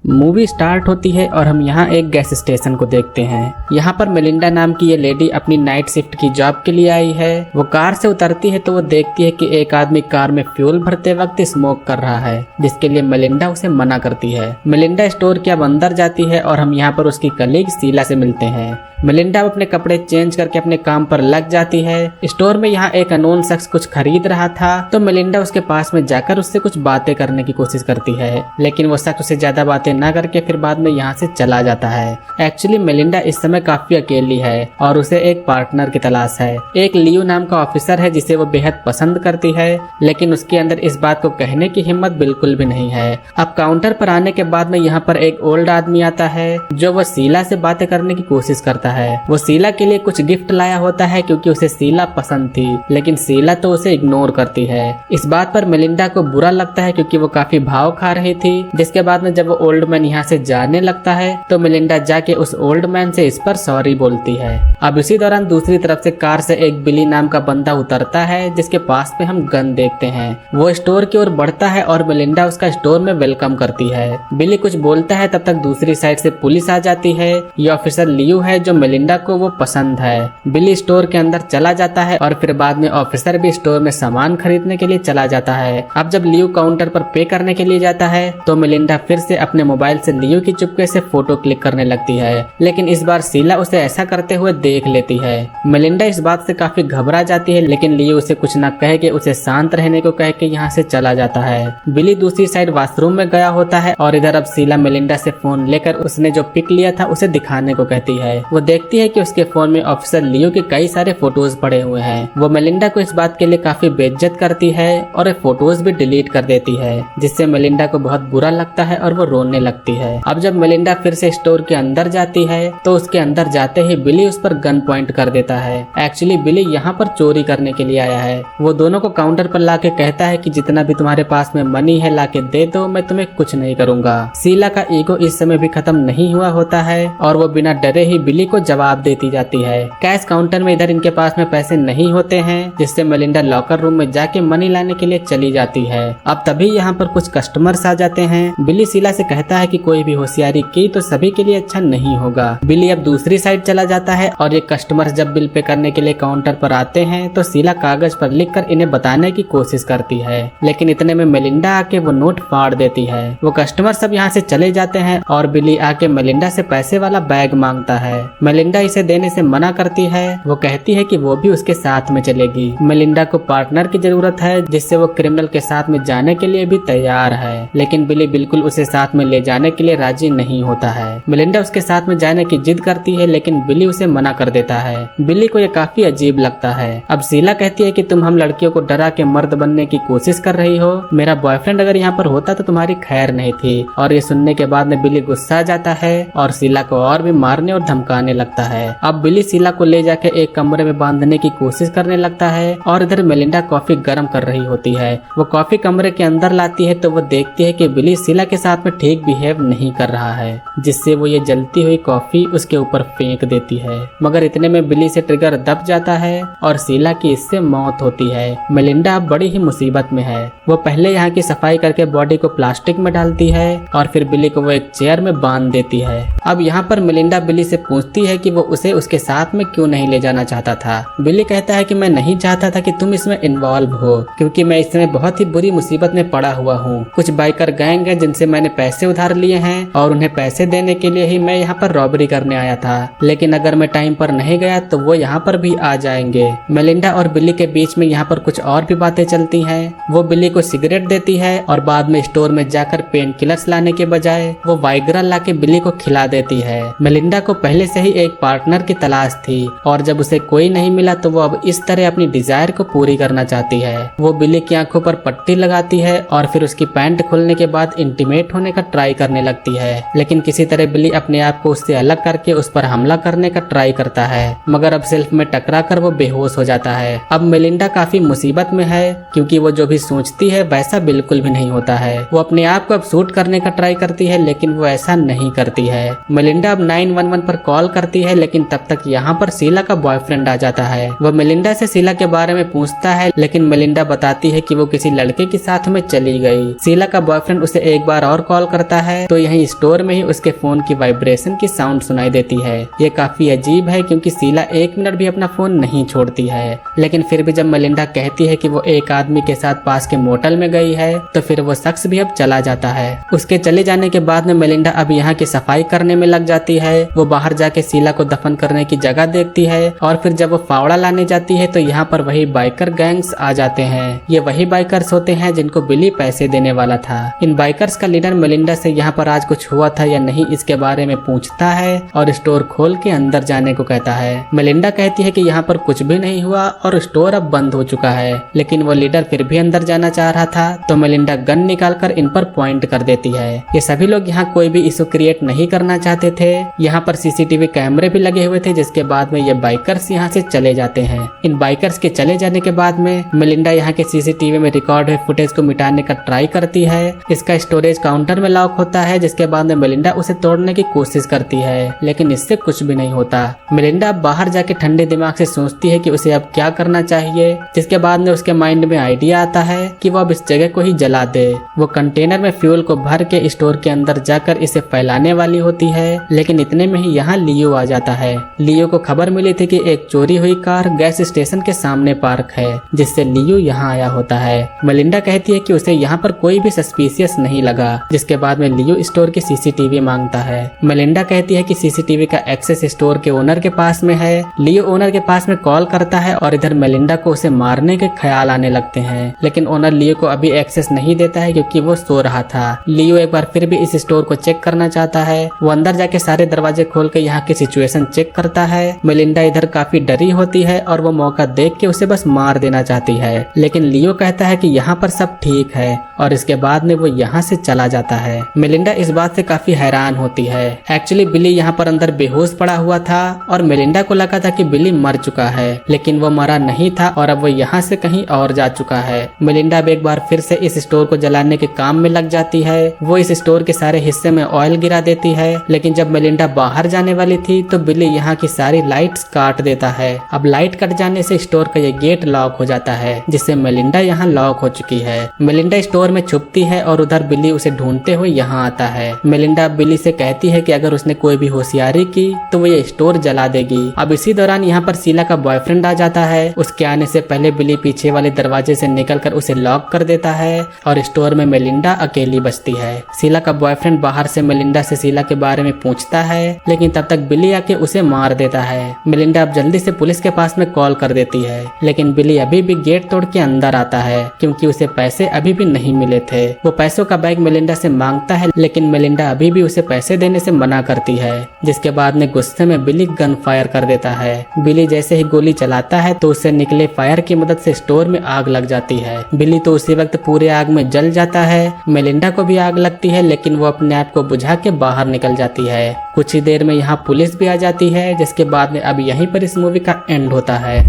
Movie start होती है और हम यहाँ एक गैस स्टेशन को देखते हैं। यहाँ पर मेलिंडा नाम की ये लेडी अपनी नाइट शिफ्ट की जॉब के लिए आई है। वो कार से उतरती है तो वो देखती है कि एक आदमी कार में फ्यूल भरते वक्त स्मोक कर रहा है, जिसके लिए मेलिंडा उसे मना करती है। मेलिंडा स्टोर के अब अंदर जाती है और हम यहाँ पर उसकी कलीग शीला से मिलते हैं। मेलिंडा अपने कपड़े चेंज करके अपने काम पर लग जाती है। स्टोर में यहाँ एक अननोन शख्स कुछ खरीद रहा था तो मेलिंडा उसके पास में जाकर उससे कुछ बातें करने की कोशिश करती है, लेकिन वो शख्स उसे ज्यादा बातें ना करके फिर बाद में यहाँ से चला जाता है। एक्चुअली मेलिंडा इस समय काफी अकेली है और उसे एक पार्टनर की तलाश है। एक लियो नाम का ऑफिसर है जिसे वो बेहद पसंद करती है, लेकिन उसके अंदर इस बात को कहने की हिम्मत बिल्कुल भी नहीं है। अब काउंटर पर आने के बाद में यहाँ पर एक ओल्ड आदमी आता है जो वो शीला से बातें करने की कोशिश करता है। वो शीला के लिए कुछ गिफ्ट लाया होता है क्योंकि उसे शीला पसंद थी, लेकिन शीला तो उसे इग्नोर करती है। इस बात पर मेलिंडा को बुरा लगता है क्योंकि वो काफी भाव खा रही थी। जिसके बाद में जब वो ओल्ड मैन यहाँ से जाने लगता है तो मेलिंडा जाके उस ओल्ड मैन से इस पर सॉरी बोलती है। अब इसी दौरान दूसरी तरफ से कार से एक बिली नाम का बंदा उतरता है जिसके पास में हम गन देखते हैं। वो स्टोर की ओर बढ़ता है और मेलिंडा उसका स्टोर में वेलकम करती है। बिली कुछ बोलता है तब तक दूसरी साइड से पुलिस आ जाती है। ये ऑफिसर लियो है जो मेलिंडा को वो पसंद है। बिली स्टोर के अंदर चला जाता है और फिर बाद में ऑफिसर भी स्टोर में सामान खरीदने के लिए चला जाता है। अब जब लियो काउंटर पर पे करने के लिए जाता है तो मेलिंडा फिर से अपने मोबाइल से लियो की चुपके से फोटो क्लिक करने लगती है, लेकिन इस बार शीला उसे ऐसा करते हुए देख लेती है। मेलिंडा इस बात से काफी घबरा जाती है, लेकिन लियो उसे कुछ न कह के उसे शांत रहने को कह के यहाँ से चला जाता है। बिली दूसरी साइड वॉशरूम में गया होता है और इधर अब शीला मेलिंडा से फोन लेकर उसने जो पिक लिया था उसे दिखाने को कहती है। वो देखती है कि उसके फोन में ऑफिसर लियो के कई सारे फोटोज पड़े हुए हैं। वो मेलिंडा को इस बात के लिए काफी बेइज्जत करती है और फोटोज भी डिलीट कर देती है, जिससे मेलिंडा को बहुत बुरा लगता है और वो रोने लगती है। अब जब मेलिंडा फिर से स्टोर के अंदर जाती है तो उसके अंदर जाते ही बिली उस पर गन पॉइंट कर देता है। एक्चुअली बिली यहाँ पर चोरी करने के लिए आया है। वो दोनों को काउंटर पर लाके कहता है कि जितना भी तुम्हारे पास में मनी है लाके दे दो, मैं तुम्हें कुछ नहीं करूंगा। शीला का ईगो इस समय भी खत्म नहीं हुआ होता है और वो बिना डरे ही बिली को जवाब देती जाती है। कैश काउंटर में इधर इनके पास में पैसे नहीं होते हैं, जिससे मेलिंडा लॉकर रूम में जाके मनी लाने के लिए चली जाती है। अब तभी यहाँ पर कुछ कस्टमर्स आ जाते हैं। बिली शीला से कहता है कि कोई भी होशियारी की तो सभी के लिए अच्छा नहीं होगा। बिली अब दूसरी साइड चला जाता है और ये कस्टमर्स जब बिल पे करने के लिए काउंटर पर आते हैं तो शीला कागज पर लिखकर इन्हें बताने की कोशिश करती है, लेकिन इतने में मेलिंडा आके वो नोट फाड़ देती है। वो कस्टमर सब यहाँ से चले जाते हैं और बिली आके मेलिंडा से पैसे वाला बैग मांगता है। मेलिंडा इसे देने से मना करती है। वो कहती है कि वो भी उसके साथ में चलेगी। मेलिंडा को पार्टनर की जरूरत है जिससे वो क्रिमिनल के साथ में जाने के लिए भी तैयार है, लेकिन बिली बिल्कुल उसे साथ में ले जाने के लिए राजी नहीं होता है। मेलिंडा उसके साथ में जाने की जिद करती है, लेकिन बिली उसे मना कर देता है। बिली को ये काफी अजीब लगता है। अब शीला कहती है कि तुम हम लड़कियों को डरा के मर्द बनने की कोशिश कर रही हो। मेरा बॉयफ्रेंड अगर यहाँ पर होता तो तुम्हारी खैर नहीं थी। और ये सुनने के बाद में बिली गुस्सा जाता है और शीला को और भी मारने और धमकाने लगता है। अब बिली शीला को ले जाके एक कमरे में बांधने की कोशिश करने लगता है और इधर मेलिंडा कॉफी गर्म कर रही होती है। वो कॉफी कमरे के अंदर लाती है तो वो देखती है कि बिली शीला के साथ में ठीक बिहेव नहीं कर रहा है, जिससे वो ये जलती हुई कॉफी उसके ऊपर फेंक देती है। मगर इतने में बिली से ट्रिगर दब जाता है और शीला की इससे मौत होती है। मेलिंडा अब बड़ी ही मुसीबत में है। वो पहले यहाँ की सफाई करके बॉडी को प्लास्टिक में डालती है और फिर बिली को वो एक चेयर में बांध देती है। अब यहाँ पर मेलिंडा बिली से पूछती है कि वो उसे उसके साथ में क्यों नहीं ले जाना चाहता था। बिली कहता है कि मैं नहीं चाहता था कि तुम इसमें इन्वॉल्व हो, क्योंकि मैं इस समय बहुत ही बुरी मुसीबत में पड़ा हुआ हूँ। कुछ बाइकर गैंग है जिनसे मैंने पैसे उधार लिए हैं और उन्हें पैसे देने के लिए ही मैं यहाँ पर रॉबरी करने आया था, लेकिन अगर मैं टाइम पर नहीं गया तो वो यहाँ पर भी आ जाएंगे। मेलिंडा और बिली के बीच में यहाँ पर कुछ और भी बातें चलती हैं। वो बिली को सिगरेट देती है और बाद में स्टोर में जाकर पेन किलर्स लाने के बजाय वो वाइग्रा ला के बिली को खिला देती है। मेलिंडा को पहले से ही एक पार्टनर की तलाश थी और जब उसे कोई नहीं मिला तो वो अब इस तरह अपनी डिजायर को पूरी करना चाहती है। वो बिली की आंखों पर पट्टी लगाती है और फिर उसकी पैंट खोलने के बाद इंटीमेट होने का ट्राई करने लगती है, लेकिन किसी तरह बिली अपने आप को उससे अलग करके उस पर हमला करने का ट्राई करता है, मगर अब सेल्फ में टकरा कर वो बेहोश हो जाता है। अब मेलिंडा काफी मुसीबत में है क्योंकि वो जो भी सोचती है वैसा बिल्कुल भी नहीं होता है। वो अपने आप को अब शूट करने का ट्राई करती है, लेकिन वो ऐसा नहीं करती है। मेलिंडा अब 911 पर कॉल करती है, लेकिन तब तक यहाँ पर शीला का बॉयफ्रेंड आ जाता है। वो मेलिंडा से शीला के बारे में पूछता है, लेकिन मेलिंडा बताती है कि वो किसी लड़के के साथ में चली गई। शीला का बॉयफ्रेंड उसे एक बार और कॉल करता करता है तो यहीं स्टोर में ही उसके फोन की वाइब्रेशन की साउंड सुनाई देती है। ये काफी अजीब है क्योंकि शीला 1 मिनट भी अपना फोन नहीं छोड़ती है, लेकिन फिर भी जब मेलिंडा कहती है कि वो एक आदमी के साथ पास के मोटल में गई है तो फिर वो शख्स भी अब चला जाता है। उसके चले जाने के बाद में मेलिंडा अब यहाँ की सफाई करने में लग जाती है। वो बाहर जाके शीला को दफन करने की जगह देखती है और फिर जब वो फावड़ा लाने जाती है तो यहाँ पर वही बाइकर गैंग्स आ जाते हैं। ये वही बाइकर्स होते हैं जिनको बिली पैसे देने वाला था। इन बाइकर्स का लीडर मेलिंडा से यहाँ पर आज कुछ हुआ था या नहीं इसके बारे में पूछता है और स्टोर खोल के अंदर जाने को कहता है। मेलिंडा कहती है कि यहाँ पर कुछ भी नहीं हुआ और स्टोर अब बंद हो चुका है, लेकिन वो लीडर फिर भी अंदर जाना चाह रहा था तो मेलिंडा गन निकालकर इन पर पॉइंट कर देती है। ये सभी लोग यहाँ कोई भी इशू क्रिएट नहीं करना चाहते थे। यहाँ पर सीसीटीवी कैमरे भी लगे हुए थे, जिसके बाद में ये बाइकर्स यहाँ से चले जाते हैं। इन बाइकर्स के चले जाने के बाद में मेलिंडा यहाँ के सीसीटीवी में रिकॉर्ड हुए फुटेज को मिटाने का ट्राई करती है। इसका स्टोरेज काउंटर में लॉक होता है, जिसके बाद में मेलिंडा उसे तोड़ने की कोशिश करती है, लेकिन इससे कुछ भी नहीं होता। मेलिंडा बाहर जाके ठंडे दिमाग से सोचती है कि उसे अब क्या करना चाहिए, जिसके बाद में उसके माइंड में आइडिया आता है कि वो अब इस जगह को ही जला दे। वो कंटेनर में फ्यूल को भर के स्टोर के अंदर जाकर इसे फैलाने वाली होती है, लेकिन इतने में ही यहाँ लियो आ जाता है। लियो को खबर मिली थी कि एक चोरी हुई कार गैस स्टेशन के सामने पार्क है, जिससे लियो यहाँ आया होता है। मेलिंडा कहती है कि उसे यहाँ पर कोई भी सस्पिशियस नहीं लगा, जिसके बाद में लियो स्टोर की सीसीटीवी मांगता है। मेलिंडा कहती है कि सीसीटीवी का एक्सेस स्टोर के ओनर के पास में है। लियो ओनर के पास में कॉल करता है और इधर मेलिंडा को उसे मारने के ख्याल आने लगते हैं, लेकिन ओनर लियो को अभी एक्सेस नहीं देता है क्योंकि वो सो रहा था। लियो एक बार फिर भी इस स्टोर को चेक करना चाहता है। वो अंदर जाके सारे दरवाजे खोल के यहाँ की सिचुएशन चेक करता है। मेलिंडा इधर काफी डरी होती है और वो मौका देख के उसे बस मार देना चाहती है, लेकिन लियो कहता है कि यहाँ पर सब ठीक है और इसके बाद में वो यहाँ से चला जाता है। मेलिंडा इस बात से काफी हैरान होती है। एक्चुअली बिली यहाँ पर अंदर बेहोश पड़ा हुआ था और मेलिंडा को लगा था कि बिली मर चुका है, लेकिन वो मरा नहीं था और अब वो यहाँ से कहीं और जा चुका है। मेलिंडा अब एक बार फिर से इस स्टोर को जलाने के काम में लग जाती है। वो इस स्टोर के सारे हिस्से में ऑयल गिरा देती है, लेकिन जब मेलिंडा बाहर जाने वाली थी तो बिली यहाँ की सारी लाइट्स काट देता है। अब लाइट कट जाने से स्टोर का ये गेट लॉक हो जाता है, जिससे मेलिंडा यहाँ लॉक हो चुकी है। मेलिंडा स्टोर में छुपती है और उधर बिली उसे ढूंढते हुए यहाँ आता है। मेलिंडा बिली से कहती है कि अगर उसने कोई भी होशियारी की तो वो ये स्टोर जला देगी। अब इसी दौरान यहाँ पर शीला का बॉयफ्रेंड आ जाता है। उसके आने से पहले बिली पीछे वाले दरवाजे से निकलकर उसे लॉक कर देता है और स्टोर में मेलिंडा अकेली बचती है। शीला का बॉयफ्रेंड बाहर से मेलिंडा से शीला के बारे में पूछता है, लेकिन तब तक बिली आके उसे मार देता है। मेलिंडा अब जल्दी से पुलिस के पास में कॉल कर देती है, लेकिन बिली अभी भी गेट तोड़ के अंदर आता है क्योंकि उसे पैसे अभी भी नहीं मिले थे। वो पैसों का बैग मेलिंडा से मांगता है, लेकिन मेलिंडा अभी भी उसे पैसे देने से मना करती है, जिसके बाद में गुस्से में बिली गन फायर कर देता है। बिली जैसे ही गोली चलाता है तो उससे निकले फायर की मदद से स्टोर में आग लग जाती है। बिली तो उसी वक्त पूरे आग में जल जाता है। मेलिंडा को भी आग लगती है, लेकिन वो अपने आप को बुझा के बाहर निकल जाती है। कुछ ही देर में यहाँ पुलिस भी आ जाती है, जिसके बाद में अब यहीं पर इस मूवी का एंड होता है।